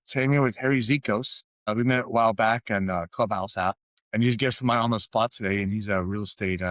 Same here with Harry Zikos. We met a while back on Clubhouse app, and he's guesting my on the spot today. And he's a real estate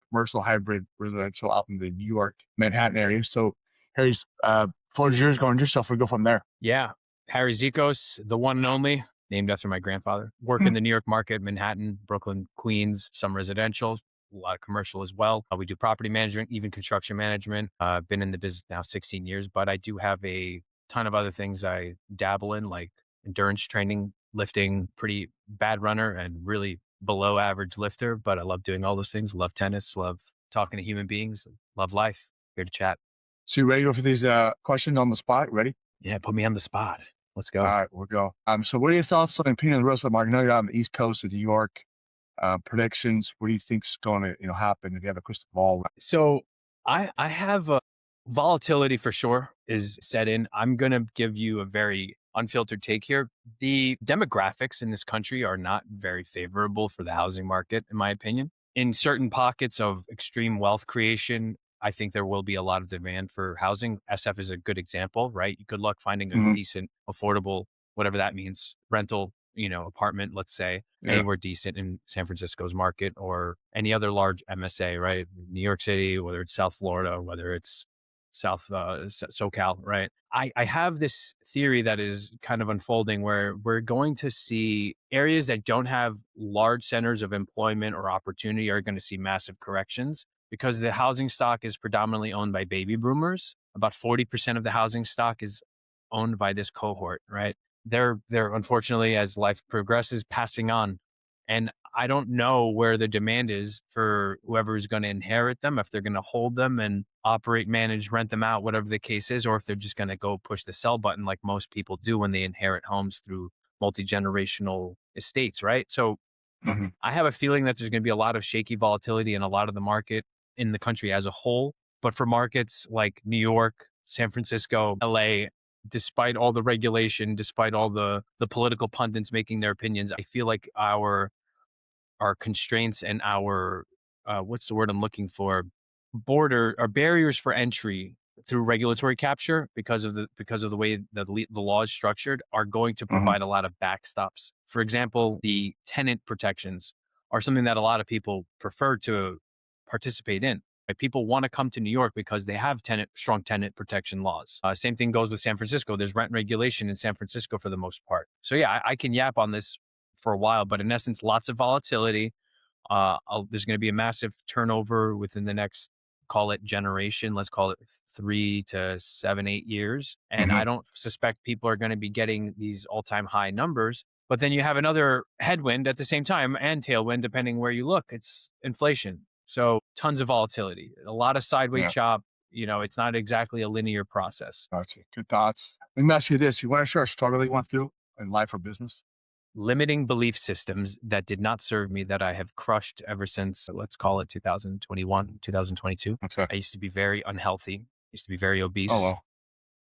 commercial hybrid residential out in the New York Manhattan area. So Harry's floor is yours. Go on yourself. We go from there. Yeah. Harry Zikos, the one and only, named after my grandfather. Work in the New York market, Manhattan, Brooklyn, Queens, some residential, a lot of commercial as well. We do property management, even construction management. I've been in the business now 16 years, but I do have a ton of other things I dabble in, like endurance training, lifting, pretty bad runner and really below average lifter. But I love doing all those things. Love tennis, love talking to human beings, love life. Here to chat. So you ready for these questions on the spot? Ready? Yeah, put me on the spot. Let's go. All right, we'll go. So what are your thoughts on the opinion of the real estate market? I know you're on the East Coast of New York. Predictions. What do you think's going to happen if you have a crystal ball? So I have a volatility for sure is set in. I'm going to give you a very unfiltered take here. The demographics in this country are not very favorable for the housing market, in my opinion. In certain pockets of extreme wealth creation, I think there will be a lot of demand for housing. SF is a good example, right? Good luck finding a decent, affordable, whatever that means, rental, apartment, let's say, anywhere decent in San Francisco's market or any other large MSA, right? New York City, whether it's South Florida, whether it's South SoCal, right? I have this theory that is kind of unfolding where we're going to see areas that don't have large centers of employment or opportunity are going to see massive corrections because the housing stock is predominantly owned by baby boomers. About 40% of the housing stock is owned by this cohort, right? They're unfortunately, as life progresses, passing on. And I don't know where the demand is for whoever is going to inherit them, if they're going to hold them and operate, manage, rent them out, whatever the case is, or if they're just going to go push the sell button like most people do when they inherit homes through multi-generational estates, right? So I have a feeling that there's going to be a lot of shaky volatility in a lot of the market in the country as a whole. But for markets like New York, San Francisco, LA, despite all the regulation, despite all the political pundits making their opinions, I feel like our constraints and our what's the word I'm looking for? Barriers for entry through regulatory capture because of the way the law is structured are going to provide a lot of backstops. For example, the tenant protections are something that a lot of people prefer to participate in. Right? People want to come to New York because they have strong tenant protection laws. Same thing goes with San Francisco. There's rent regulation in San Francisco for the most part. So yeah, I can yap on this for a while, but in essence, lots of volatility. There's going to be a massive turnover within the next, call it generation. Let's call it 3 to 7, 8 years. And I don't suspect people are going to be getting these all-time high numbers. But then you have another headwind at the same time and tailwind, depending where you look. It's inflation. So tons of volatility, a lot of sideways chop. It's not exactly a linear process. Gotcha. Good thoughts. Let me ask you this. You want to share a struggle you went through in life or business? Limiting belief systems that did not serve me that I have crushed ever since, let's call it 2021, 2022. Okay. I used to be very unhealthy, used to be very obese. Oh, well.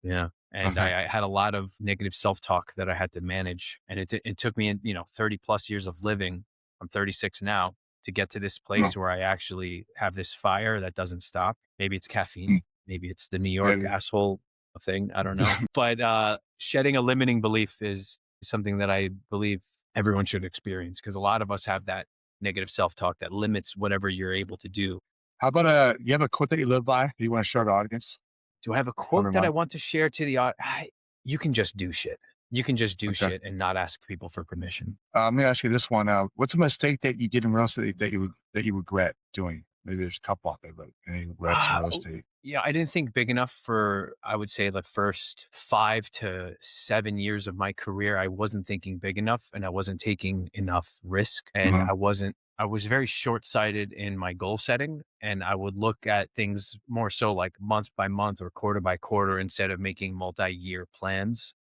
Yeah. And I had a lot of negative self-talk that I had to manage. And it took me, 30 plus years of living. I'm 36 now to get to this place where I actually have this fire that doesn't stop. Maybe it's caffeine. Maybe it's the New York asshole thing. I don't know. But shedding a limiting belief is something that I believe everyone should experience because a lot of us have that negative self-talk that limits whatever you're able to do. How about you have a quote that you live by that you want to share with the audience? Do I have a quote that I want to share to the audience? You can just do shit. You can just do shit and not ask people for permission. Let me ask you this one. What's a mistake that you did in real estate that you regret doing? Maybe there's a couple out there, but any regrets in real estate? Yeah, I didn't think big enough for, I would say, the first 5 to 7 years of my career. I wasn't thinking big enough and I wasn't taking enough risk. And I was very short-sighted in my goal setting. And I would look at things more so like month by month or quarter by quarter instead of making multi-year plans.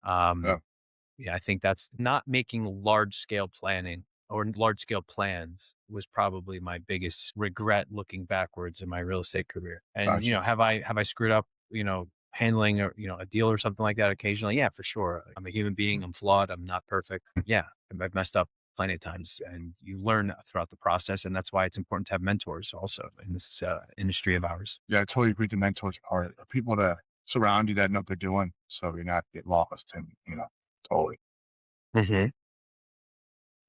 Yeah, I think that's not making large-scale planning or large-scale plans was probably my biggest regret looking backwards in my real estate career. And, have I screwed up, handling or, a deal or something like that occasionally? Yeah, for sure. I'm a human being. I'm flawed. I'm not perfect. Yeah, I've messed up plenty of times and you learn throughout the process. And that's why it's important to have mentors also in this industry of ours. Yeah, I totally agree. The mentors are people to surround you that know what they're doing, so you're not getting lost and, totally. Mhm.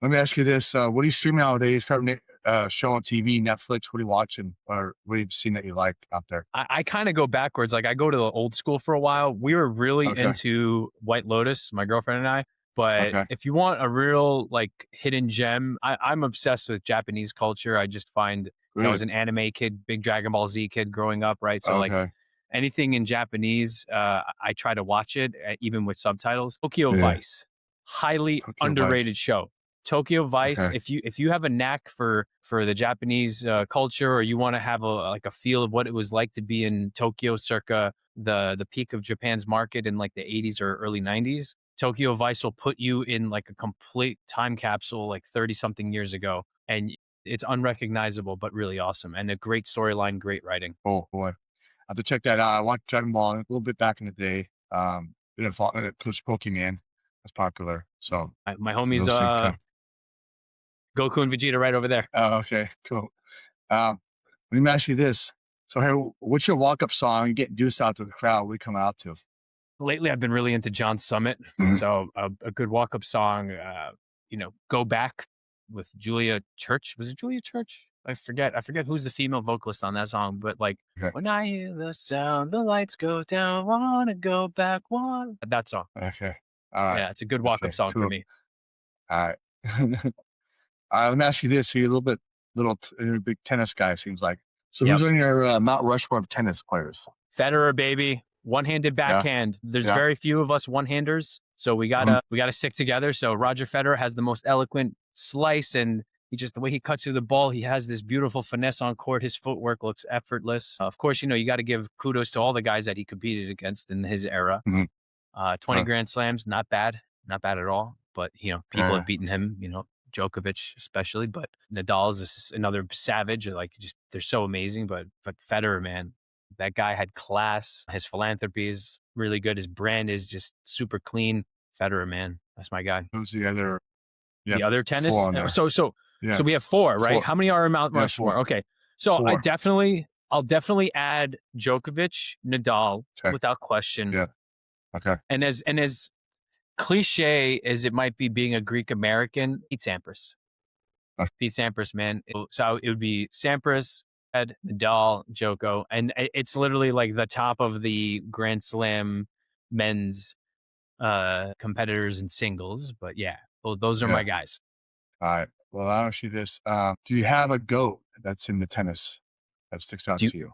Let me ask you this, what do you stream nowadays? Favorite, show on TV, Netflix, what are you watching? Or what have you seen that you like out there? I kind of go backwards. Like I go to the old school for a while. We were really Okay, into White Lotus, my girlfriend and I. But okay, if you want a real like hidden gem, I'm obsessed with Japanese culture. I just find, I was really? an anime kid, big Dragon Ball Z kid growing up, right? So like Okay, anything in Japanese, I try to watch it, even with subtitles. Tokyo yeah, Vice, highly Tokyo Vice, underrated show. Tokyo Vice. okay, If you have a knack for the Japanese culture, or you want to have a feel of what it was like to be in Tokyo, circa the peak of Japan's market in like the 80s or early 90s, Tokyo Vice will put you in like a complete time capsule, like 30 something years ago, and it's unrecognizable but really awesome and a great storyline, great writing. oh boy. I have to check that out. I watched Dragon Ball a little bit back in the day. Then I thought Coach Pokemon was popular, so My homies, those things kind of. Goku and Vegeta right over there. Oh, okay, cool. Um, Let me ask you this. So, hey, what's your walk-up song? You get deuced out to the crowd. We come out to. Lately, I've been really into John Summit. Mhm. So a good walk up song, Go Back with Julia Church. Was it Julia Church? I forget who's the female vocalist on that song, but like, Okay, when I hear the sound, the lights go down, wanna go back, one. That song. okay, all right, Yeah, it's a good walk up okay, song for cool. me. All right. Let me ask you this. So you're a little bit, you're a big tennis guy. Seems like. So Yep. who's on your Mount Rushmore of tennis players? Federer, baby. One-handed Yeah, backhand. There's yeah, very few of us one-handers, so mhm, we gotta stick together. So Roger Federer has the most eloquent slice, and the way he cuts through the ball, he has this beautiful finesse on court. His footwork looks effortless. Of course, you got to give kudos to all the guys that he competed against in his era. mhm, 20 uh, Grand Slams, not bad at all. But people have yeah. beaten him. Djokovic especially, but Nadal is just another savage. Like just they're so amazing. But Federer, man, that guy had class. His philanthropy is really good. His brand is just super clean. Federer, man, that's my guy. Who's the other? Yeah, The other four tennis. on there. So Yeah, we have four, right? four. How many are in Mount Yeah, four. Rushmore? Okay, so Four. I'll definitely add Djokovic, Nadal, Okay. without question. Yeah. Okay. And as cliche as it might be, being a Greek American, Pete Sampras. Uh, Pete Sampras, man. So it would be Sampras, Ed, Nadal, Joko, and it's literally like the top of the Grand Slam men's competitors and singles. But yeah, those are yeah. my guys. All right. Well, I'll ask you this. Do you have a goat that's in the tennis that sticks out Do you, to you?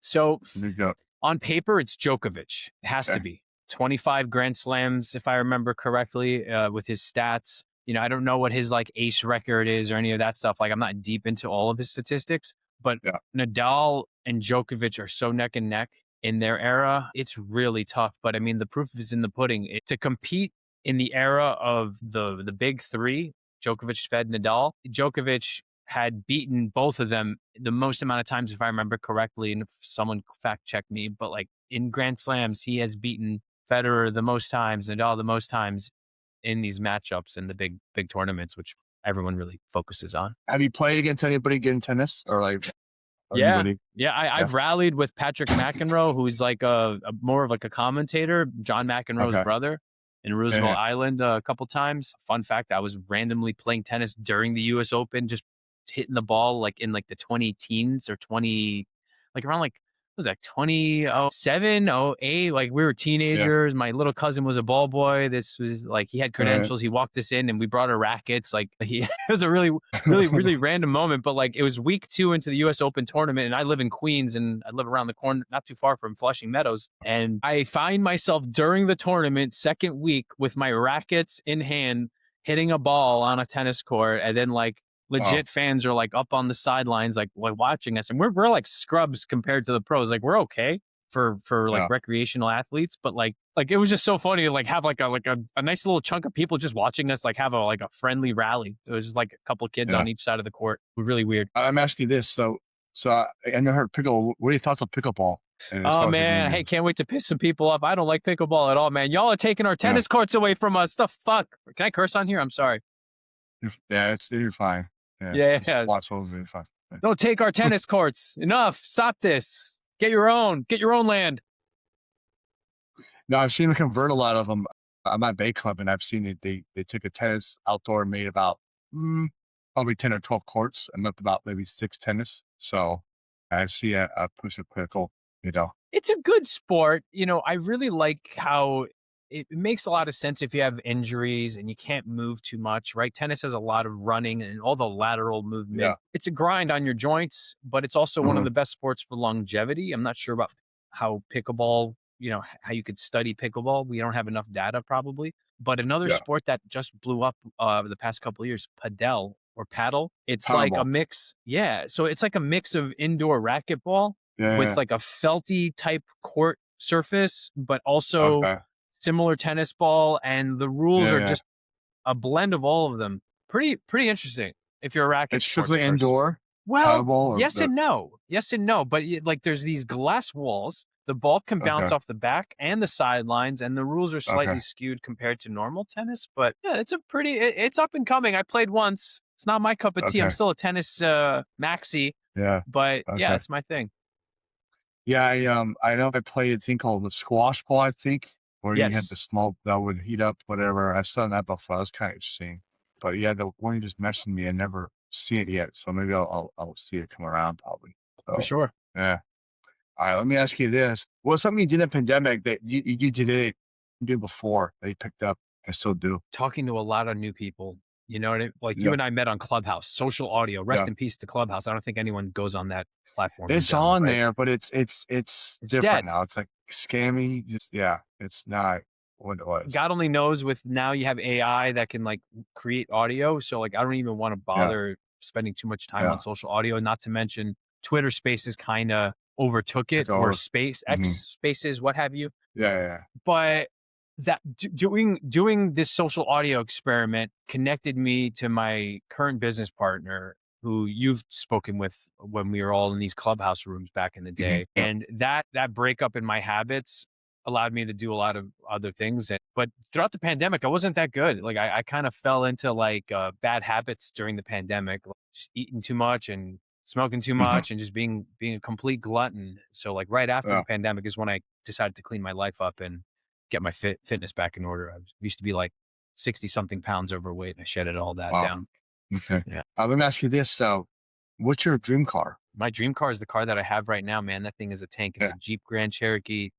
so New goat. on paper, it's Djokovic. It has to Okay. be 25 Grand Slams, if I remember correctly, with his stats. I don't know what his like ace record is or any of that stuff. Like, I'm not deep into all of his statistics, but Yeah. Nadal and Djokovic are so neck and neck in their era. It's really tough. But I mean, the proof is in the pudding. To compete in the era of the big three, Djokovic, Fed, Nadal, Djokovic had beaten both of them the most amount of times, if I remember correctly. And if someone fact check me, but like in Grand Slams, he has beaten Federer the most times, Nadal the most times in these matchups in the big tournaments, which everyone really focuses on. Have you played against anybody good in tennis or like Yeah. anybody? Yeah, Yeah. I've rallied with Patrick McEnroe, who's like a more of like a commentator, John McEnroe's Okay. brother, in Yeah. Roosevelt Island a couple times. Fun fact: I was randomly playing tennis during the U.S. Open, just hitting the ball like in like the 20 teens or 20, like around like what was that 2007, 08? Like we were Yeah. teenagers. My little cousin was a ball boy. This was like he had Yeah. credentials. He walked us in, and we brought our rackets. Like it was a really random moment, but like it was week 2 into the US Open tournament, and I live in Queens, and I live around the corner, not too far from Flushing Meadows. And I find myself during the tournament, second week, with my rackets in hand, hitting a ball on a tennis court. And then like Oh, legit fans are like up on the sidelines, like watching us. And we're like scrubs compared to the pros. Like we're okay for like yeah. recreational athletes, but like it was just so funny to like have like a nice little chunk of people just watching us like have a friendly rally. It was just like a couple of kids Yeah. on each side of the court. It was really weird. I'm asking you this. So I never heard pickle. What are your thoughts on pickleball? And as Oh far as the game man, hey, goes. can't wait to piss some people off. I don't like pickleball at all, man. Y'all are taking our Yeah. tennis courts away from us. The fuck? Can I curse on here? I'm sorry. Yeah. You're fine. Yeah. Yeah, Just yeah. watch over. You're fine. Don't take our tennis courts. Enough. Stop this. Get your own. Get your own land. No, I've seen them convert a lot of them. I'm at Bay Club, and I've seen it. They took a tennis outdoor, made about mm, probably 10 or 12 courts, and left about maybe six tennis. So I see a push of pickle. You know, It's a good sport. I really like how it makes a lot of sense if you have injuries and you can't move too much, right? Tennis has a lot of running and all the lateral yeah, movement. It's a grind on your joints, but it's also one of mhm, the best sports for longevity. I'm not sure about how pickleball, how you could study pickleball. We don't have enough data probably. But another yeah. sport that just blew up the past couple of years, padel or paddle. It's like a Paddleball. mix. Yeah. So it's like a mix of indoor racquetball Yeah, yeah, with yeah. like a felty type court surface, but also Okay. similar tennis ball. And the rules Yeah, are yeah. just a blend of all of them. Pretty interesting if you're a racket It's sports strictly person. indoor Well, paddleball, or yes the and no. Yes and no. But like there's these glass walls. The ball can bounce okay, off the back and the sidelines, and the rules are okay, slightly skewed compared to normal tennis. But yeah, it's up and coming. I played once. It's not my cup of tea. I'm okay. still a tennis maxi, Yeah, but yeah, okay. it's my thing. Yeah, I know I played a thing called the squash ball, I think, where you had Yes. the small that would heat up, whatever. I've done that before. That was kind of interesting. But yeah, the one you just mentioned me, I never see it yet. So maybe I'll see it come around probably. For So sure. yeah. All right, let me ask you this. What's something you did in the pandemic that you did it do before that you picked up and still do? Talking to a lot of new people, like you Yeah, and I met on Clubhouse, social audio, rest yeah. in peace to Clubhouse. I don't think anyone goes on that platform in It's general, on right? there, but it's It's different dead. now. It's like scammy. Just yeah, it's not what it was. God only knows with now you have AI that can like create audio. So like I don't even want to Yeah, bother spending too much time on yeah. social audio, not to mention Twitter Spaces kind of overtook it Took or over. Space X Hmm. Spaces, what have you. Yeah, yeah, yeah. But doing this social audio experiment connected me to my current business partner who you've spoken with when we were all in these clubhouse rooms back in the Hmm. day, Yeah, and that breakup in my habits allowed me to do a lot of other things. But throughout the pandemic I wasn't that good. Like I kind of fell into like bad habits during the pandemic, like just eating too much and smoking too hmm, much and just being a complete glutton. So like right after the yeah. pandemic is when I decided to clean my life up and get my fitness back in order. Used to be like 60 something pounds overweight. I shedded all that Wow. down. Okay. Yeah. Let me ask you this. So, what's your dream car? My dream car is the car that I have right now, man. That thing is a tank. It's a Yeah. Jeep Grand Cherokee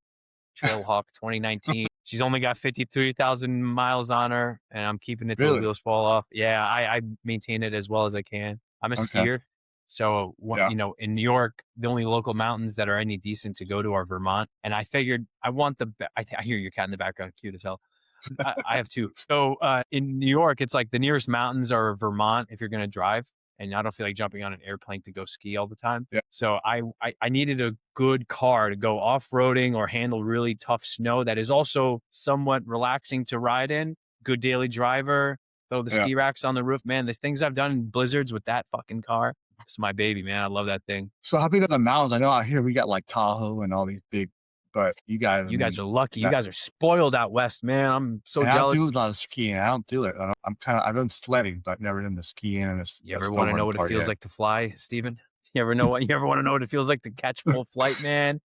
Trailhawk 2019. She's only got 53,000 miles on her, and I'm keeping it till the Really? wheels fall off. Yeah, I maintain it as well as I can. I'm a Okay. skier. So, Yeah. in New York, the only local mountains that are any decent to go to are Vermont. And I figured I want I hear your cat in the background, cute as hell. I have two. So in New York, it's like the nearest mountains are Vermont if you're going to drive, and I don't feel like jumping on an airplane to go ski all the time. Yeah. So I needed a good car to go off roading or handle really tough snow that is also somewhat relaxing to ride in. Good daily driver. Throw the Yeah. ski racks on the roof, man. The things I've done in blizzards with that fucking car, it's my baby, man. I love that thing. So, how big are the mountains? I know out here we got like Tahoe and all these big, but you guys, I You guys mean, are lucky. You that, guys are spoiled out west, man. I'm so and I don't jealous. do a lot of skiing. I don't do it. I'm kind of I've done sledding, but never done the skiing and You the ever want to know snowboarding what it part feels yet. like to fly, Steven? You ever want to know what it feels like to catch full flight, man?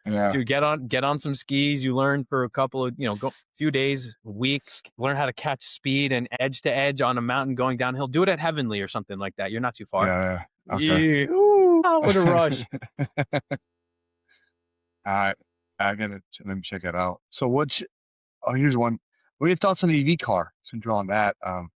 Yeah. Dude, get on some skis. You learn for a couple of, go few days, a week, learn how to catch speed and edge to edge on a mountain going downhill. Do it at Heavenly or something like that. You're not too far. Yeah. Yeah. Okay. Yeah. Ooh, what a rush. I I gotta let me check it out. So, oh, here's one. What are your thoughts on the EV car? Since you're on that, On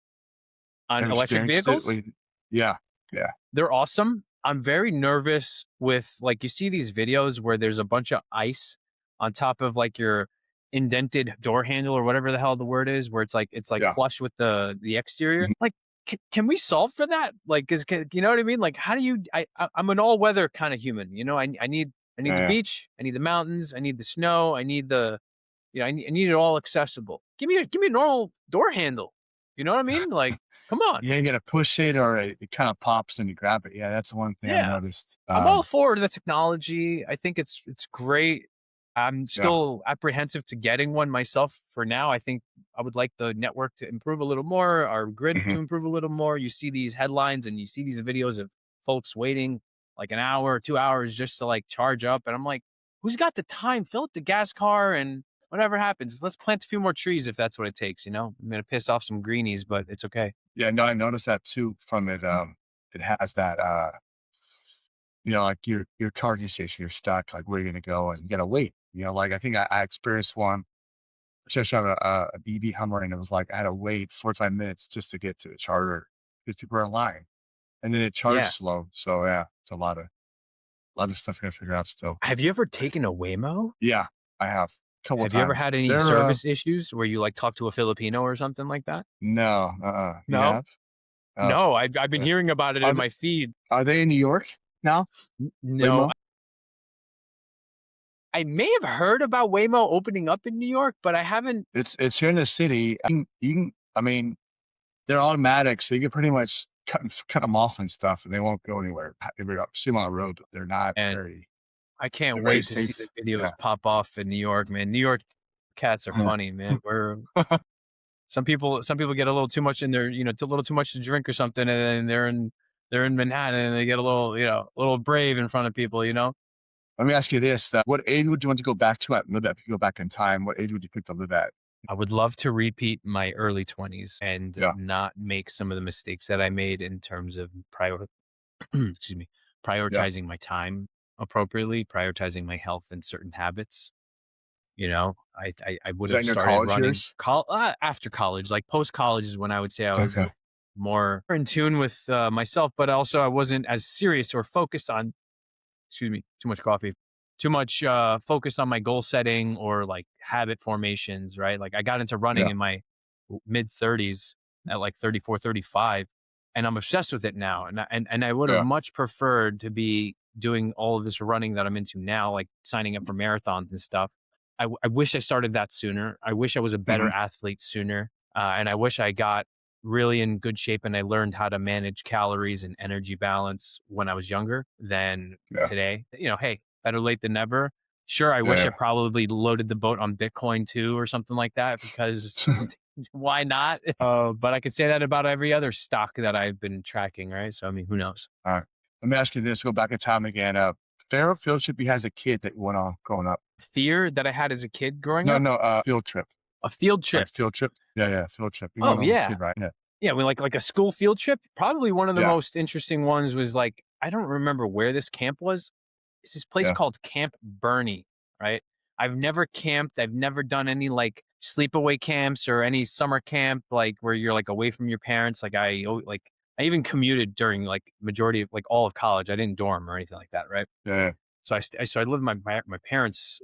have you electric experienced it? vehicles? Yeah. Yeah. They're awesome. I'm very nervous with like you see these videos where there's a bunch of ice on top of like your indented door handle or whatever the hell the word is, where it's like Yeah. flush with the exterior. Mhm. Like, can we solve for that? Like, you know what I mean? Like, how do you? I'm an all weather kind of human. I need Yeah. the Yeah. beach. I need the mountains. I need the snow. I need I need it all accessible. Give me a normal door handle. You know what I mean? Like, come on. Yeah, you gotta push it or it kinda pops and you grab it. Yeah, that's one thing I've Yeah. noticed. I'm all for the technology. I think it's great. I'm Yeah. still apprehensive to getting one myself for now. I think I would like the network to improve a little more, our grid Mhm. to improve a little more. You see these headlines and you see these videos of folks waiting like an hour or 2 hours just to like charge up. And I'm like, who's got the time? Fill up the gas car and whatever happens, let's plant a few more trees if that's what it takes. I'm gonna piss off some greenies, but it's okay. Yeah, no, I noticed that too from it. It has that, like your charging station, you're stuck, like where are you gonna go? And you gotta wait. Like I think I experienced one, just on a BB Hummer, and it was like I had to wait 45 minutes just to get to the charger because people are in line. And then it charged Yeah. slow. So yeah, it's a lot of stuff I gotta figure out still. Have you ever taken a Waymo? Yeah, I have a couple Have you ever times. had any They're service issues where you like talk to a Filipino or something like that? no, you No, have? Oh, no. I've been yeah. hearing about it Are in they my feed. are they in New York now? No, Waymo? I may have heard about Waymo opening up in New York, but I haven't. It's here in the city. I mean, they're automatic, so you can pretty much cut them off and stuff, and they won't go anywhere. If you see them on the road, but And I can't they're very wait to see safe. the videos Yeah. pop off in New York, man. New York cats are Yeah. funny, man. Some people get a little too much in their, a little too much to drink or something, and then they're in Manhattan and they get a little, a little brave in front of people. Let me ask you this, what age would you want to go back to live at? If you go back in time, what age would you pick to live at? I would love to repeat my early 20s and Yeah. not make some of the mistakes that I made in terms of excuse me, Yeah. prioritizing my time appropriately, prioritizing my health and certain habits. I would Was that have in your started college running years? after college, like post college is when I would say I was Okay. more in tune with myself, but also I wasn't as serious or focused on, excuse me, too much coffee, too much focused on my goal setting or like habit formations, right? Like I got into running Yeah. in my mid 30s at like 34, 35, and I'm obsessed with it now. And I would have Yeah. much preferred to be doing all of this running that I'm into now, like signing up for marathons and stuff. I wish I started that sooner. I wish I was a better Mhm. athlete sooner. And I wish I got really in good shape and I learned how to manage calories and energy balance when I was younger than Yeah. today. Hey, better late than never. Sure, I wish I Yeah. probably loaded the boat on Bitcoin too or something like that because why not? But I could say that about every other stock that I've been tracking, right? So, I mean, who knows? Alright. Let me ask you this, go back in time again, favorite field trip you had as a kid that you went on growing up? Fear that I had as a kid growing No, up, no, field trip. a field Like trip. field trip? Yeah, yeah, field trip. You went Oh, on as a yeah. kid, right? Yeah. Yeah, we like a school field trip. Probably one of the Yeah, most interesting ones was like, I don't remember where this camp was. It's this place yeah, called Camp Bernie, right? I've never camped. I've never done any like sleepaway camps or any summer camp like where you're like away from your parents. I even commuted during like majority of like all of college. I didn't dorm or anything like that, right? yeah, yeah, So I lived with my parents,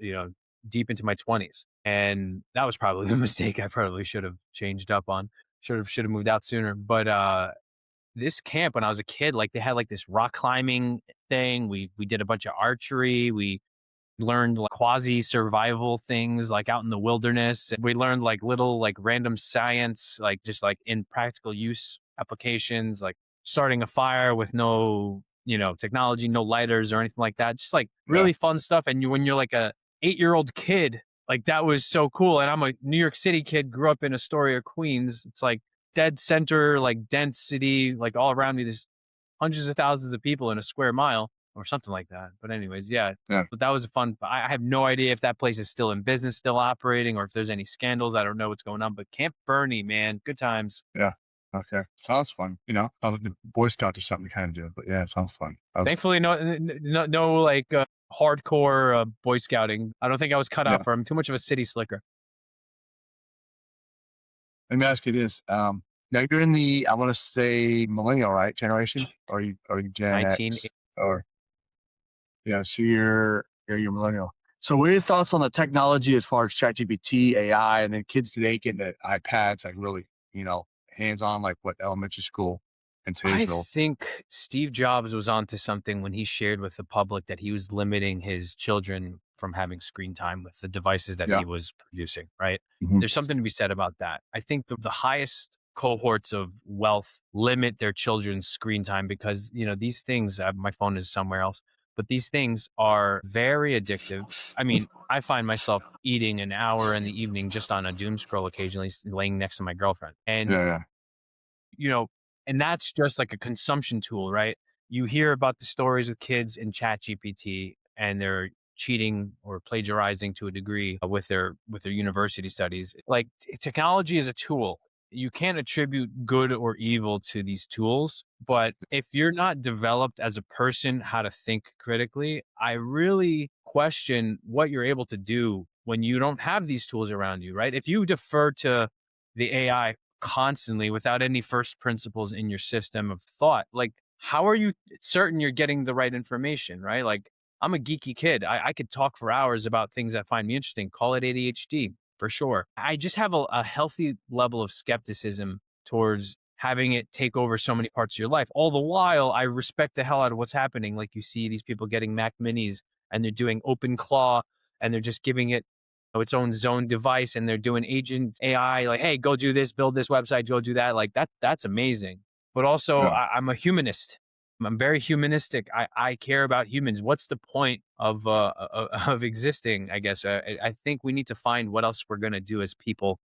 deep into my 20s, and that was probably the mistake I probably should have changed up on. Should have moved out sooner. But this camp when I was a kid, like they had like this rock climbing thing. We did a bunch of archery. We learned like quasi survival things like out in the wilderness. We learned like little like random science, like just like in practical use applications, like starting a fire with no, technology, no lighters or anything like that. Just like yeah, really fun stuff. And when you're like a 8-year-old kid, like that was so cool. And I'm a New York City kid, grew up in Astoria, Queens. It's like dead center, like density, like all around me. There's hundreds of thousands of people in a square mile or something like that. But anyways, yeah, yeah, but that was a fun. I have no idea if that place is still in business, still operating, or if there's any scandals. I don't know what's going on. But Camp Bernie, man, good times. yeah. Okay. Sounds fun, sounds like the Boy Scouts or something to kinda do, but yeah, it sounds fun. Thankfully, no like hardcore Boy Scouting. I don't think I was cut out Yeah. for him. Too much of a city slicker. Let me ask you this, now you're in the, I wanna say millennial, right, generation? Or are you Gen 19. X? Or yeah, so you're millennial. So what are your thoughts on the technology as far as ChatGPT, AI, and then kids today getting the iPads, like really, hands-on, like what elementary school in I today's world? think Steve Jobs was onto something when he shared with the public that he was limiting his children from having screen time with the devices that Yeah. he was producing, right? Mhm. There's something to be said about that. I think the highest cohorts of wealth limit their children's screen time because, these things, my phone is somewhere else, but these things are very addictive. I mean, I find myself eating an hour in the evening just on a doom scroll occasionally, laying next to my girlfriend. And Yeah, yeah. you know, and that's just like a consumption tool, right? You hear about the stories of kids in Chat GPT and they're cheating or plagiarizing to a degree with their university studies. Like technology is a tool. You can't attribute good or evil to these tools, but if you're not developed as a person how to think critically, I really question what you're able to do when you don't have these tools around you, right? If you defer to the AI constantly without any first principles in your system of thought, like how are you certain you're getting the right information, right? Like I'm a geeky kid. I could talk for hours about things that find me interesting. Call it ADHD for sure. I just have a healthy level of skepticism towards having it take over so many parts of your life. All the while, I respect the hell out of what's happening. Like you see these people getting Mac Minis and they're doing Open Claw and they're just giving it its own zone device and they're doing agent AI. Like, hey, go do this, build this website, go do that. Like that's amazing. But also, Yeah. I'm a humanist. I'm very humanistic. I care about humans. What's the point of existing? I guess I think we need to find what else we're gonna do as people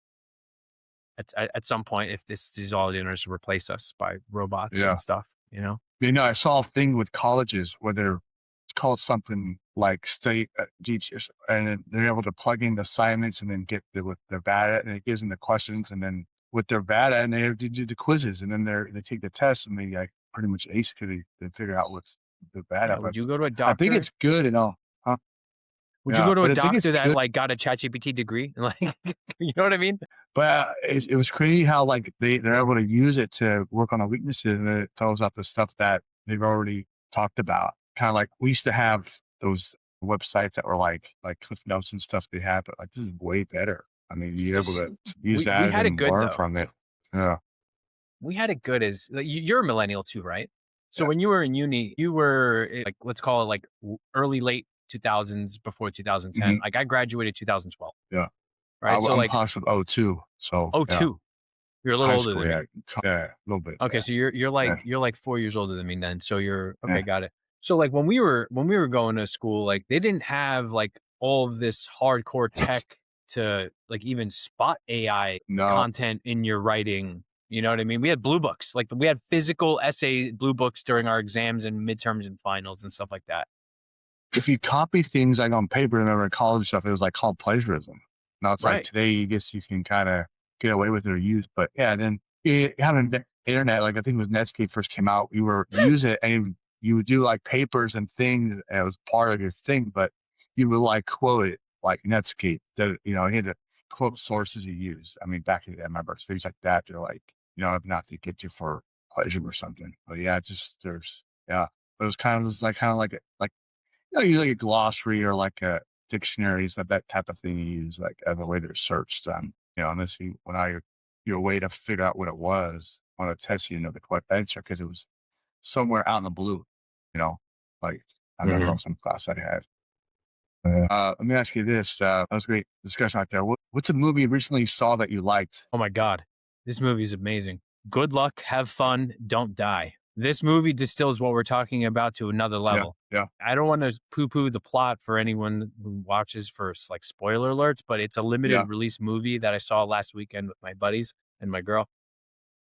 at some point if this is all going to replace us by robots and Yeah. stuff. You know? I saw a thing with colleges where it's called something like state teachers, and then they're able to plug in the assignments and then get what they're bad at, and it gives them the questions, and then what they're bad at, and they have to do the quizzes, and then they take the test, and they like pretty much ace because they figure out what's they're bad Yeah. at. Would But you go to a I think doctor? it's good and all. Huh? Would you Yeah, go to a but I think it's doctor that good. like got a ChatGPT degree? Like, you know what I mean? But it was crazy how like they're able to use it to work on the weaknesses, and it throws out the stuff that they've already talked about. Kind of like we used to have those websites that were like Cliff Notes and stuff they had, but like this is way better. I mean, you're able to use We that had it and good learn though. from it. Yeah, We had it good as like, you're a millennial too, right? So yeah, when you were in uni, you were like let's call it like early late 2000s before 2010. hmm Like I graduated 2012, yeah. right? So I'm like class of '02, so oh yeah, 2, you're a little high older school, than me. yeah, yeah, a little bit, Okay, yeah, so you're like yeah, you're like 4 years older than me then. So you're okay, yeah. got it. So like when we were going to school, like they didn't have like all of this hardcore tech to like even spot AI No, content in your writing. You know what I mean? We had blue books, like we had physical essay blue books during our exams and midterms and finals and stuff like that. if you copy things like on paper, remember in college stuff, it was like called plagiarism. Now it's like Right. today, you guess you can kind of get away with it or use, but yeah, then having the internet, like I think it was Netscape first came out, you use it and you would do like papers and things, and it was part of your thing, but you would like quote it like Netscape that, you had to quote sources you use. I mean, back in the day, I remember things like that. They're like, not to get you for pleasure or something, but yeah, yeah, but it was kind of like use like a glossary or like a dictionaries, that type of thing you use like as a way to search them. Unless you when I your way to figure out what it was on a test, the correct answer because it was somewhere out in the blue. You know, like I remember on Mhm. some class I had. Let me ask you this. That was a great discussion out there. What's a movie you recently saw that you liked? Oh my god. This movie is amazing. Good luck, have fun, don't die. This movie distills what we're talking about to another Yeah, level. yeah, I don't want to poo-poo the plot for anyone who watches for like spoiler alerts, but it's a limited yeah. release movie that I saw last weekend with my buddies and my girl.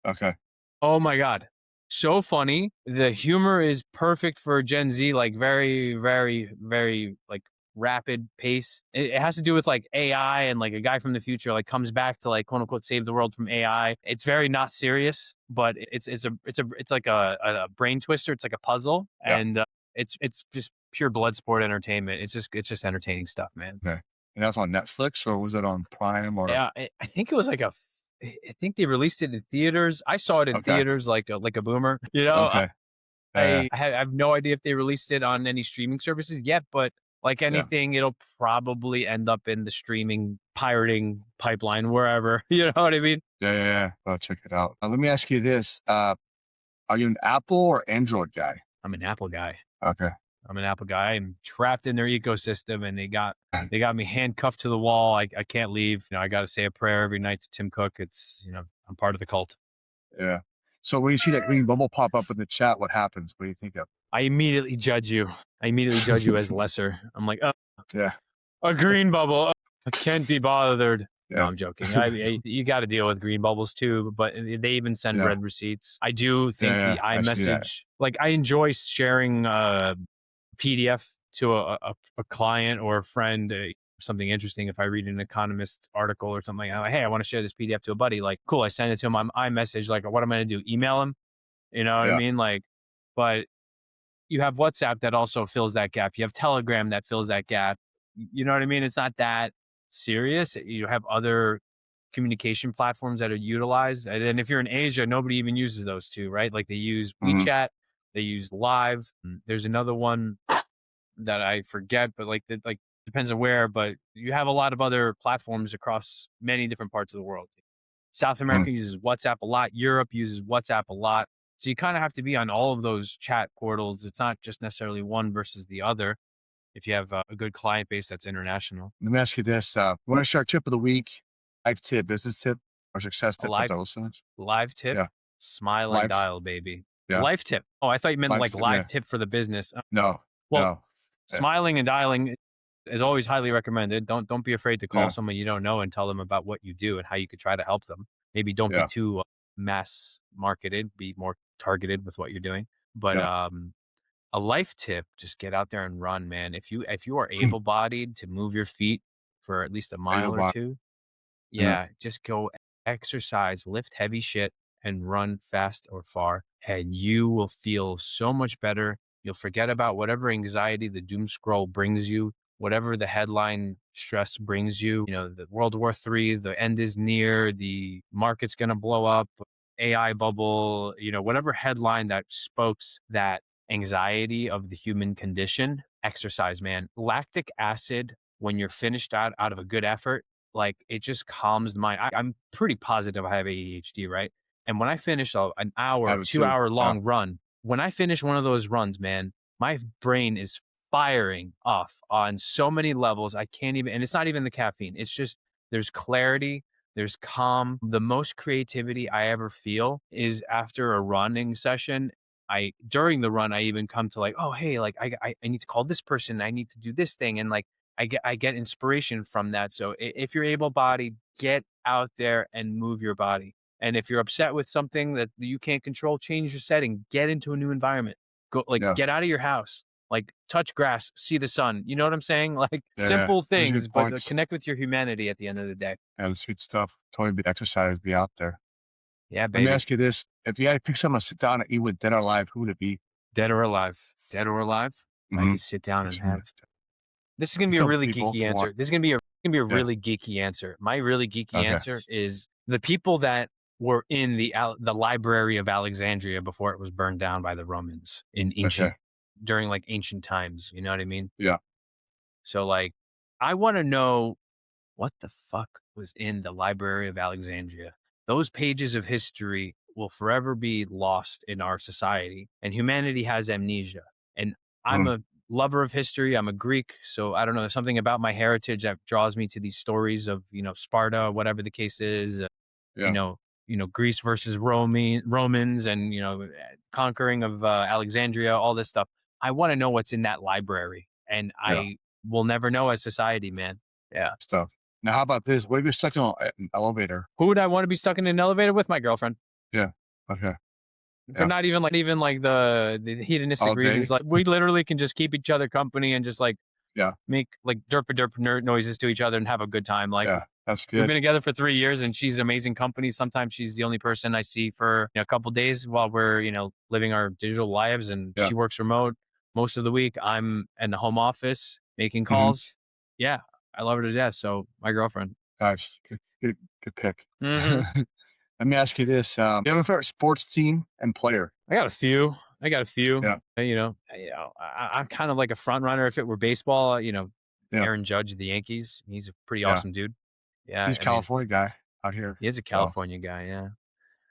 Okay. Oh my god. So funny. The humor is perfect for Gen Z, like very, very, very like rapid pace. It has to do with like AI and like a guy from the future like comes back to like quote unquote save the world from AI. It's very not serious, but it's like a brain twister. It's like a puzzle, Yeah. and it's just pure blood sport entertainment. It's just entertaining stuff, man. Okay. And that's on Netflix or was it on Prime or? Yeah, I think it was like I think they released it in theaters. I saw it in Okay. theaters like a boomer. You know, Okay. I have no idea if they released it on any streaming services yet, but like Yeah. anything, it'll probably end up in the streaming pirating pipeline wherever. You know what I mean? Yeah. Yeah. Yeah. I'll check it out. Let me ask you this. Are you an Apple or Android guy? I'm an Apple guy. Okay. I'm an Apple guy. I'm trapped in their ecosystem, and they got me handcuffed to the wall. I can't leave. I got to say a prayer every night to Tim Cook. It's I'm part of the cult. Yeah. So when you see that green bubble pop up in the chat, what happens? What do you think of? I immediately judge you. I immediately judge you as lesser. I'm like, oh, Yeah. a green bubble. Oh, I can't be bothered. No, Yeah. I'm joking. You got to deal with green bubbles too, but they even send Yeah. red receipts. I do Yeah. think Yeah. the I see that. iMessage, like I enjoy sharing PDF to a client or a friend, something interesting. If I read an economist article or something, I'm like, hey, I want to share this PDF to a buddy. Like, cool. I send it to him on iMessage. Like, what am I going to do? Email him? You know what I Yeah. mean? Like, but you have WhatsApp that also fills that gap. You have Telegram that fills that gap. You know what I mean? It's not that serious. You have other communication platforms that are utilized. And then if you're in Asia, nobody even uses those two, right? Like they use Hmm. WeChat, they use Live. There's another one that I forget, but like depends on where, but you have a lot of other platforms across many different parts of the world. South America uses WhatsApp a lot. Europe uses WhatsApp a lot. So you kind of have to be on all of those chat portals. It's not just necessarily one versus the other. If you have a good client base that's international, Let me ask you this: you want to share tip of the week, life tip, business tip, or success a tip with those things? live tip, Yeah, smile and life. dial, baby. Yeah, Life tip. Oh, I thought you meant life like tip. Yeah. live tip for the business. No, Well, no. Yeah, smiling and dialing is always highly recommended. Don't be afraid to call yeah, someone you don't know and tell them about what you do and how you could try to help them. Maybe don't be yeah, too mass marketed. Be more targeted with what you're doing. But yeah. a life tip: just get out there and run, man. If you are able bodied to move your feet for at least a Able mile or body. two, Yeah, yeah, just go exercise, lift heavy shit, and run fast or far, and you will feel so much better. You'll forget about whatever anxiety the doom scroll brings you, whatever the headline stress brings you. You know, the World War III, the end is near, the market's going to blow up, AI bubble, whatever headline that spokes that anxiety of the human condition. Exercise, man. Lactic acid, when you're finished out of a good effort, like, it just calms the mind. I'm pretty positive I have ADHD, right? And when I finish an I hour, would too. 2 hour Yeah, long run, when I finish one of those runs, man, my brain is firing off on so many levels. I can't even, and it's not even the caffeine. It's just there's clarity, there's calm. The most creativity I ever feel is after a running session. During the run, I even come to like, oh, hey, like I need to call this person. I need to do this thing. And like, I get inspiration from that. So if you're able bodied, get out there and move your body. And if you're upset with something that you can't control, change your setting. Get into a new environment. Go, like, yeah, get out of your house. Like, touch grass, see the sun. You know what I'm saying? Like, yeah, yeah. simple Those are things, good but points. connect with your humanity at the end of the day. Yeah, that's good stuff. Totally be exercise, be out there. Yeah, Let me baby. ask you this: if you had to pick someone to sit down and eat with, dead or alive, who would it be? Dead or alive. Dead or alive. If I Mm-hmm. could sit down Pick and someone. have, this is gonna be a Kill really people if geeky you want. answer. This is gonna be a Yeah. really geeky answer. My really geeky Okay. answer is the people that were in the library of Alexandria before it was burned down by the Romans in Okay. ancient during like ancient times. You know what I mean? Yeah. So like, I want to know what the fuck was in the Library of Alexandria. Those pages of history will forever be lost in our society, and humanity has amnesia. And I'm Mm, a lover of history. I'm a Greek, so I don't know. There's something about my heritage that draws me to these stories of Sparta, whatever the case is. You yeah. know, Greece versus Romans, and conquering of Alexandria, all this stuff. I want to know what's in that library, and Yeah. I will never know as society, man. Yeah. Stuff. Now, how about this? What if you're stuck in an elevator? Who would I want to be stuck in an elevator with? My girlfriend. Yeah. Okay. For Yeah. not even like the hedonistic All reasons. day. Like, we literally can just keep each other company and just like Yeah. make like derp derp nerd noises to each other and have a good time. Like, Yeah. That's we've good. been together for 3 years and she's amazing company. Sometimes she's the only person I see for a couple days while we're living our digital lives, and Yeah. she works remote most of the week. I'm in the home office making Hmm. calls. Yeah, I love her to death. So my girlfriend. Nice. Good pick. Hmm. Let me ask you this: you have a favorite sports team and player? I got a few. I got a few. Yeah. I'm kind of like a front runner. If it were baseball, Yeah. Aaron Judge of the Yankees. He's a pretty Yeah. awesome dude. Yeah, He's a I mean, California guy out here. he is a So California guy. Yeah.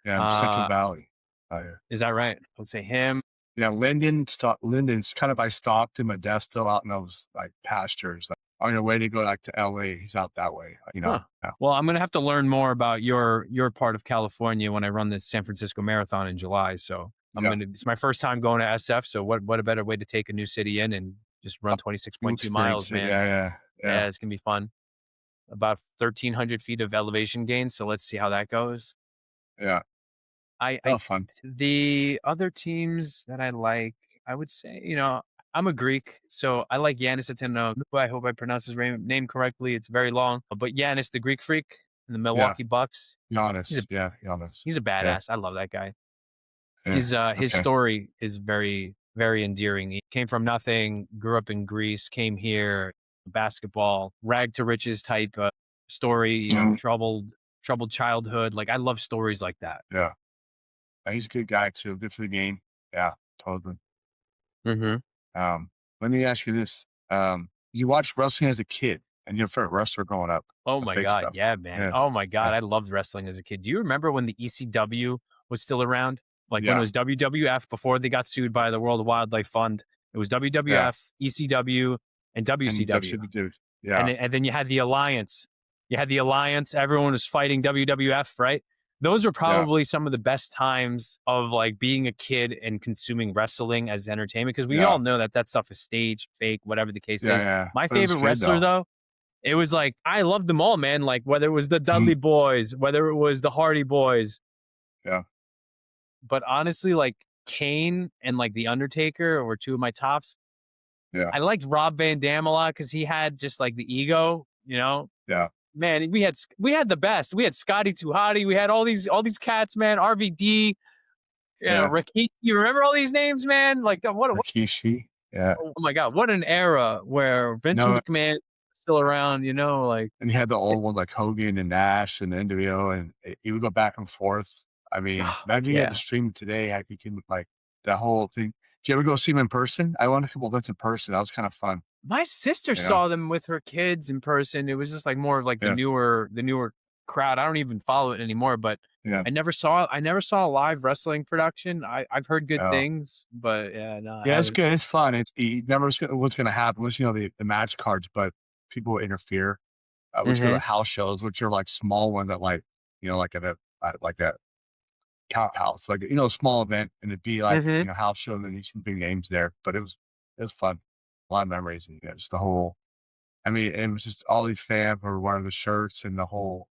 yeah, Central Uh, Valley out here. is that right? I would say him. Yeah, Linden's kind of by Stockton, Modesto, out in those like pastures. Like, on your way to go like to LA, he's out that way. Huh. Yeah. Well, I'm gonna have to learn more about your part of California when I run the San Francisco Marathon in July. So Yeah. It's my first time going to SF. So what a better way to take a new city in and just run You 26.2 miles, experience it. man. Yeah, yeah, yeah, Yeah, it's gonna be fun. About 1,300 feet of elevation gain. So let's see how that goes. yeah. I Oh, fun. the other teams that I like, I would say, I'm a Greek, so I like Giannis Antetokounmpo. I hope I pronounced his name correctly. It's very long, but Giannis, the Greek freak, in the Yeah, Milwaukee Bucks. He's a Giannis. Yeah, Giannis. he's a Yeah, badass. I love that guy. yeah. His Okay. story is very endearing. He came from nothing, grew up in Greece, came here, basketball, rag to riches type story. Mhm. Troubled childhood. Like I love stories like that. Yeah. He's a good guy too. Good for the game. Yeah, totally. Hmm. Um, Let me ask you this. You watched wrestling as a kid and you're a favorite wrestler growing up, Oh the my fake god, stuff. yeah, man. Yeah. Oh my god, Yeah. I loved wrestling as a kid. Do you remember when the ECW was still around? Like when it Yeah. was WWF before they got sued by the World Wildlife Fund. It was Yeah. WWF, ECW, and And WCW. WCW. Yeah. And then you had the Alliance. You had the Alliance. Everyone was fighting WWF, right? Those are Yeah. probably some of the best times of like being a kid and consuming wrestling as entertainment because we all Yeah. know that that stuff is staged, fake, whatever the case Yeah. is. Yeah. My But it was favorite good wrestler though. though, it was like I loved them all, man. Like whether it was the Mhm. Dudley Boys, whether it was the Hardy Boys, Yeah. but honestly, like Kane and like the Undertaker were two of my tops. Yeah. I liked Rob Van Dam a lot because he had just like the ego, you know. Yeah. Man, we had the best. We had Scotty Too Hottie. We had all these cats, man. RVD, Yeah. Ricky. You remember all these names, man? Like what? Rikishi. Yeah. Oh my god, what an era where Vince No, McMahon was still around. You know, like and you had the old ones like Hogan and Nash and NWO, and it would go back and forth. I mean, imagine you had to yeah. stream today, how you can like that whole thing. Did you ever go see him in person? I went a couple events in person. That was kind of fun. My sister You know? saw them with her kids in person. It was just like more of like Yeah. the newer crowd. I don't even follow it anymore, but Yeah. I never saw a live wrestling production. I've heard good Yeah. things, but yeah, no, I Yeah, it's haven't. good. It's fun. It's you never what's gonna happen once you know the match cards, but people will interfere. Which go to Hmm. house shows, which are like small ones that like like at like a count house, like a small event, and it'd be like Hmm. house show, and then you see big names there. But it was fun, a lot of memories, and just the whole. I mean, it was just all these fans were wearing the shirts and the whole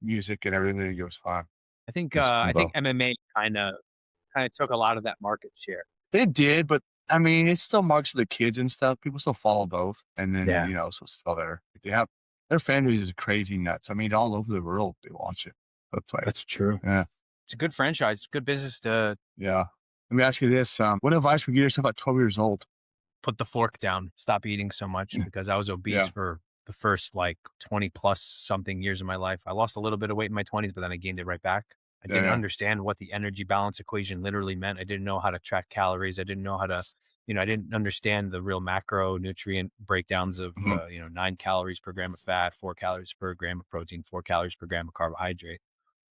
music and everything. It was fun. It was cool I think though. MMA kind of took a lot of that market share. It did, but I mean, it still marks the kids and stuff. People still follow both, and then Yeah, so it's still there. They have their fan base is crazy nuts. I mean, all over the world they watch it. That's why, that's true. yeah, It's a good franchise, good business to yeah. Let me ask you this: what advice would you give yourself at 12 years old? put the fork down, stop eating so much Yeah, because I was obese yeah, for the first like 20 plus something years of my life. I lost a little bit of weight in my 20s, but then I gained it right back. I yeah, didn't yeah. understand what the energy balance equation literally meant. I didn't know how to track calories. I didn't know how to, I didn't understand the real macronutrient breakdowns of, Mhm, 9 calories per gram of fat, 4 calories per gram of protein, 4 calories per gram of carbohydrate,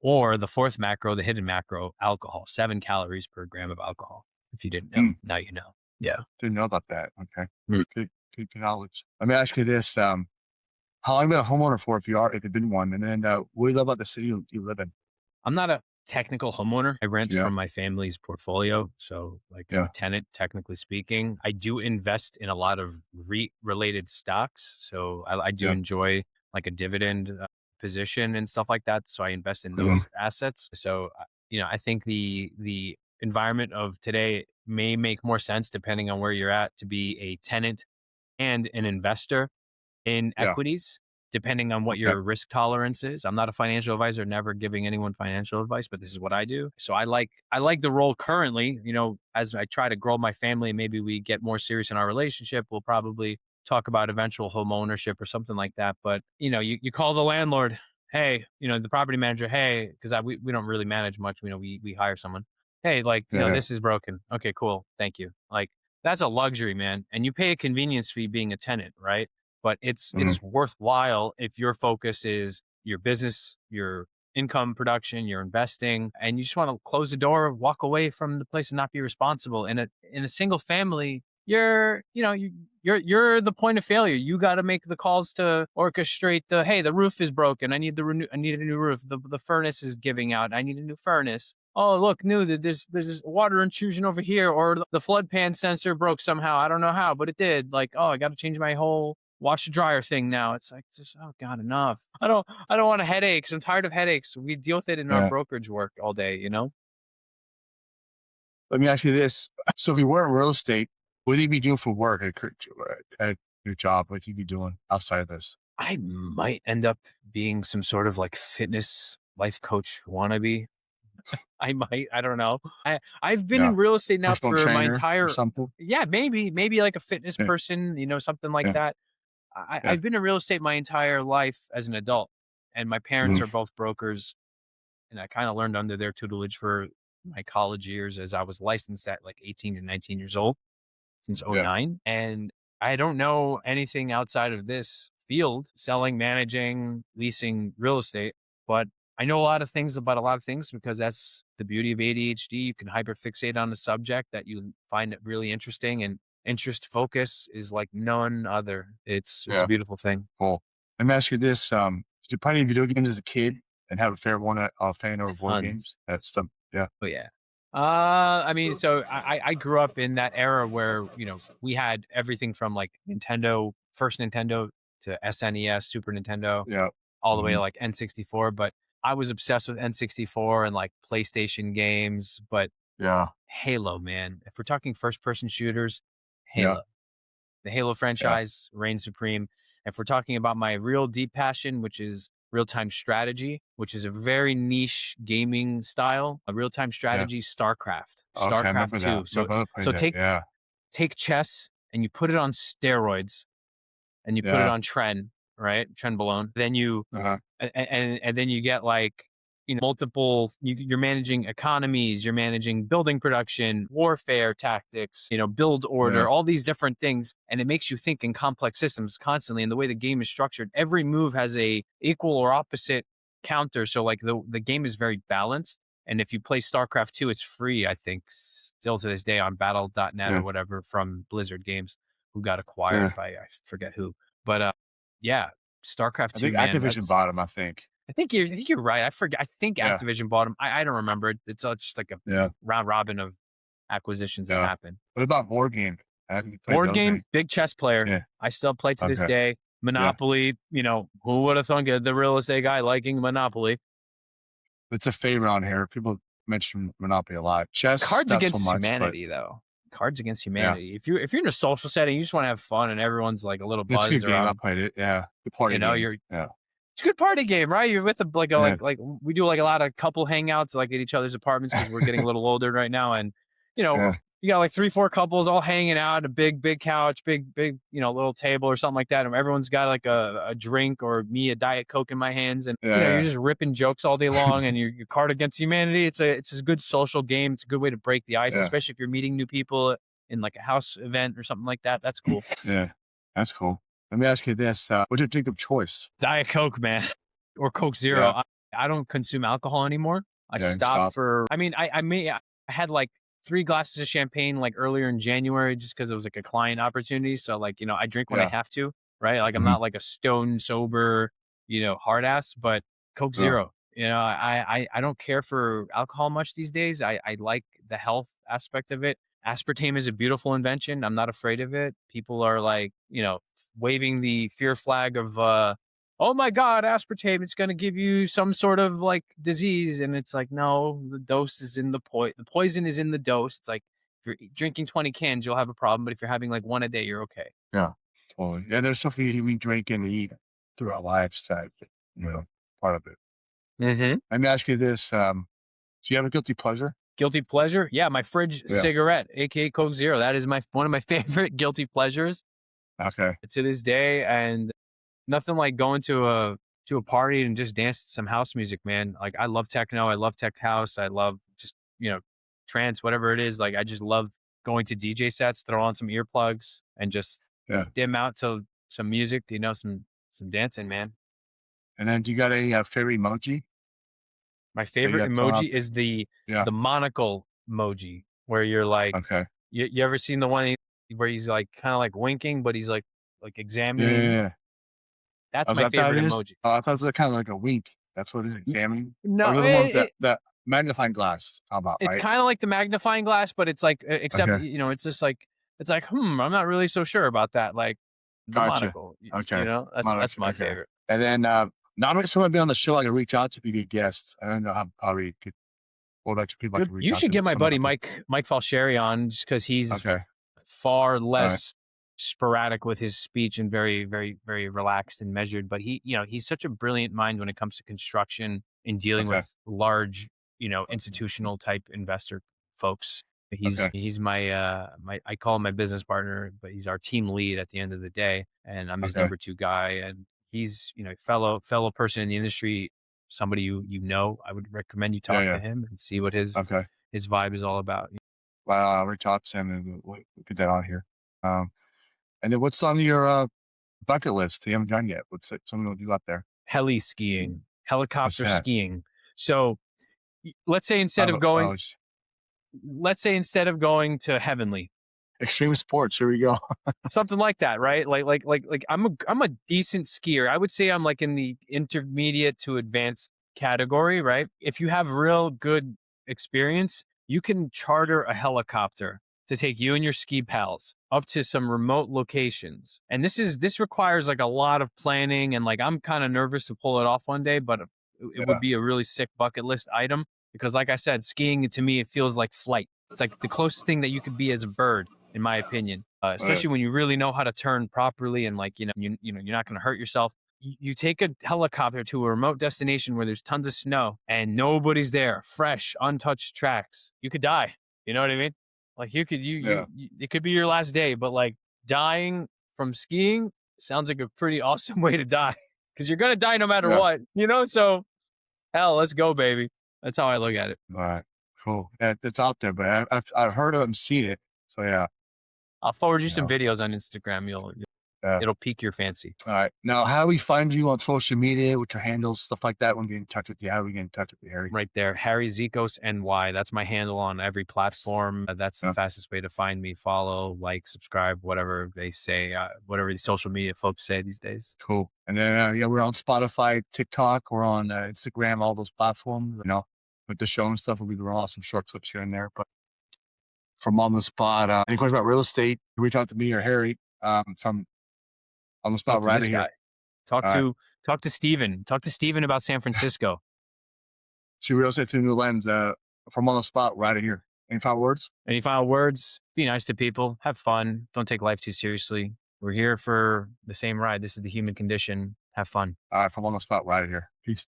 or the fourth macro, the hidden macro, alcohol, 7 calories per gram of alcohol. If you didn't know, mm, now you know. Yeah. didn't know about that. Okay, good knowledge. Let me ask you this: how long have you been a homeowner for, if you've been one, and then what do you love about the city you live in? I'm not a technical homeowner. I rent Yeah, from my family's portfolio. So, like, I'm a yeah, tenant, technically speaking. I do invest in a lot of REIT related stocks. So, I do yeah, enjoy like a dividend position and stuff like that. So, I invest in mhm, those assets. So, I think the environment of today may make more sense depending on where you're at to be a tenant and an investor in yeah. equities, depending on what Okay, your risk tolerance is. I'm not a financial advisor, never giving anyone financial advice, but this is what I do. So I like the role currently, as I try to grow my family and maybe we get more serious in our relationship, we'll probably talk about eventual home ownership or something like that. But you call the landlord, hey, the property manager, hey, because we don't really manage much. We hire someone. Hey, like, yeah, yeah, this is broken. Okay, cool. Thank you. Like that's a luxury, man. And you pay a convenience fee being a tenant, right? But mhm, it's worthwhile if your focus is your business, your income production, your investing, and you just want to close the door, walk away from the place, and not be responsible. In a single family, you're the point of failure. You got to make the calls to orchestrate the hey, the roof is broken. I need a new roof. The furnace is giving out. I need a new furnace. Oh, look, new. There's this water intrusion over here, or the flood pan sensor broke somehow. I don't know how, but it did. Like, oh, I got to change my whole washer dryer thing now. It's like just oh god, enough. I don't want headaches. I'm tired of headaches. We deal with it in our yeah. brokerage work all day. Let me ask you this: so if you were in real estate, What do you be doing for work at your job? What do you be doing outside of this? I might end up being some sort of like fitness life coach wannabe. I might. I don't know. I've been Yeah. in real estate now Personal for my trainer or entire. something? Yeah, maybe like a fitness Yeah. person, something like Yeah. that. Yeah. I've been in real estate my entire life as an adult, and my parents Mhm. are both brokers, and I kind of learned under their tutelage for my college years as I was licensed at like 18 to 19 years old since Yeah. '09. And I don't know anything outside of this field, selling, managing, leasing real estate, but I know a lot of things about a lot of things because that's the beauty of ADHD. You can hyperfixate on a subject that you find it really interesting, and interest focus is like none other. It's a Yeah. beautiful thing. Cool. Let me ask you this, did you play any video games as a kid and have a fair one fan of board Tons. games? That's the yeah. Oh yeah. I mean, so I grew up in that era where we had everything from like Nintendo, first Nintendo to SNES, Super Nintendo, Yeah. all the way to Mhm. like N64. But I was obsessed with N64 and like PlayStation games. But Yeah. Halo, man, if we're talking first person shooters, Yeah. Halo. The Halo Yeah. franchise reigns supreme. If we're talking about my real deep passion, which is real time strategy, which is a very niche gaming style, a real time Yeah. strategy, StarCraft, Okay, I StarCraft remember that. 2. My So brother played so that, take yeah. take chess and you put it on steroids and you put it Yeah. on Tren, right? Trenbolone. Then you Uh-huh. and then you get like multiple you're managing economies, you're managing building production, warfare tactics, build Yeah. order, all these different things, and it makes you think in complex systems constantly. And the way the game is structured, every move has a equal or opposite counter, so like the game is very balanced. And if you play StarCraft 2, it's free, I think, still to this day on battle.net or Yeah. whatever, from Blizzard Games, who got Yeah. acquired by I forget who. But yeah, StarCraft I 2, think man, Activision that's bought him, I think. I think you're right. I forget. I think Yeah. Activision bought him. I don't remember. It's just like a Yeah. round robin of acquisitions that Yeah. happen. What about board game? Have you played Board those game, any? big chess player. Yeah. I still play to this Okay. day. Yeah. Monopoly. Who would have thunk of the real estate guy liking Monopoly? It's a favorite on here. People mention Monopoly a lot. Chess, Cards not so Against much, but Humanity, though. Cards Against yeah. Humanity. If you're in a social setting, you just want to have fun, and everyone's like a little It's a buzzed good game. I around. played it. Yeah. Good party game. You're Yeah. It's a good party game, right? You're with Yeah. like we do like a lot of couple hangouts like at each other's apartments because we're getting a little older right now, and you know Yeah. you got like 3-4 couples all hanging out, a big couch, big little table or something like that, and everyone's got like a drink or me a Diet Coke in my hands, and you're Yeah. just ripping jokes all day long, and your card against humanity. It's a good social game. It's a good way to break the ice, Yeah. especially if you're meeting new people in like a house event or something like that. That's cool. Yeah. That's cool. Let me ask you this. What's your drink of choice? Diet Coke, man, or Coke Zero. Yeah. I don't consume alcohol anymore. I Yeah. stopped Stop. for. I mean, I had like 3 glasses of champagne like earlier in January just because it was like a client opportunity. So like I drink when I Yeah. have to, right? Like I'm Mhm. not like a stone sober, hard ass, but Coke Yeah. Zero. I don't care for alcohol much these days. I like the health aspect of it. Aspartame is a beautiful invention. I'm not afraid of it. People are like, waving the fear flag of oh my god, aspartame, it's going to give you some sort of like disease, and it's like, no, the dose is in the poison is in the dose. It's like if you're drinking 20 cans you'll have a problem, but if you're having like one a day you're okay. Yeah. Totally. Yeah. There's something we drink and eat through our lives that, part of it. Mm-hmm. Let me ask you this. Do you have a guilty pleasure? Guilty pleasure, yeah, my fridge Yeah. cigarette, aka Coke Zero. That is my one of my favorite guilty pleasures Okay. to this day. And nothing like going to a party and just dance to some house music, man. Like I love techno, I love tech house, I love just trance, whatever it is. Like I just love going to DJ sets, throw on some earplugs, and just Yeah. dim out to some music, some dancing, man. And then do you got a favorite emoji My that you favorite got thrown emoji up? is the Yeah. monocle emoji, where you're like, Okay. you ever seen the one where he's like kind of like winking, but he's like Yeah. Yeah. examining? Yeah. That's Oh, is my that it favorite is? emoji. Oh, I thought it was kind of like a wink. That's what it is. Examining. Or No, the one with that magnifying glass. How about it's right? kind of like the magnifying glass, but it's like except Okay. it's just like it's like I'm not really so sure about that. Like the Gotcha. monocle, Okay. that's my Okay. favorite. And then now I'm someone be on the show. I can reach out to be a guest. I don't know how probably could what about people I Good. can reach You out should to. get my Someone buddy I could. Mike Falcheri on just because he's Okay. far All right. less sporadic with his speech and very, very, very relaxed and measured. But he's such a brilliant mind when it comes to construction and dealing Okay. with large, institutional type investor folks. He's Okay. he's my I call him my business partner, but he's our team lead at the end of the day, and I'm his Okay. number two guy. And he's fellow person in the industry, somebody I would recommend you Yeah. talk to Yeah. him and see what his Okay. his vibe is all about. Well, I'll reach out to him and we'll get that on here. Um, and then what's on your bucket list? You haven't done yet. What's something to do out there? Heli skiing, What's helicopter that? skiing. So let's say I have instead of going to Heavenly, extreme sports. Here we go. something like that, right? Like I'm a decent skier. I would say I'm like in the intermediate to advanced category, right? If you have real good experience, you can charter a helicopter to take you and your ski pals up to some remote locations. And this requires like a lot of planning, and like I'm kind of nervous to pull it off one day, but it would Yeah. be a really sick bucket list item because like I said, skiing to me it feels like flight. It's like the closest thing that you could be as a bird in my opinion. Uh, Especially when you really know how to turn properly and like you're not going to hurt yourself. You take a helicopter to a remote destination where there's tons of snow and nobody's there, fresh, untouched tracks. You could die. You know what I mean? Like you could yeah. it could be your last day, but like dying from skiing sounds like a pretty awesome way to die because you're gonna die no matter Yeah. what. So hell, let's go, baby. That's how I look at it. All right. Cool. Yeah, it's out there, but I've heard of it and seen it. So yeah. I'll forward you You some know. videos on Instagram. Yeah. It'll pique your fancy. All right. Now, how do we find you on social media with your handles, stuff like that? When we get in touch with you, how do we get in touch with you, Harry? Right there, Harry Zikos NY. That's my handle on every platform. That's the Yeah. fastest way to find me. Follow, like, subscribe, whatever they say, whatever the social media folks say these days. Cool. And then yeah, we're on Spotify, TikTok, we're on Instagram, all those platforms. With the show and stuff, we'll be doing awesome short clips here and there. But from on the spot, any questions about real estate? Reach out to me or Harry. From on the spot Talk to right this here. guy. Talk All right. to talk to Steven. Talk to Steven about San Francisco. See real estate through a new lens. From on the spot right here. Any final words? Any final words? Be nice to people. Have fun. Don't take life too seriously. We're here for the same ride. This is the human condition. Have fun. All right. From on the spot right here. Peace.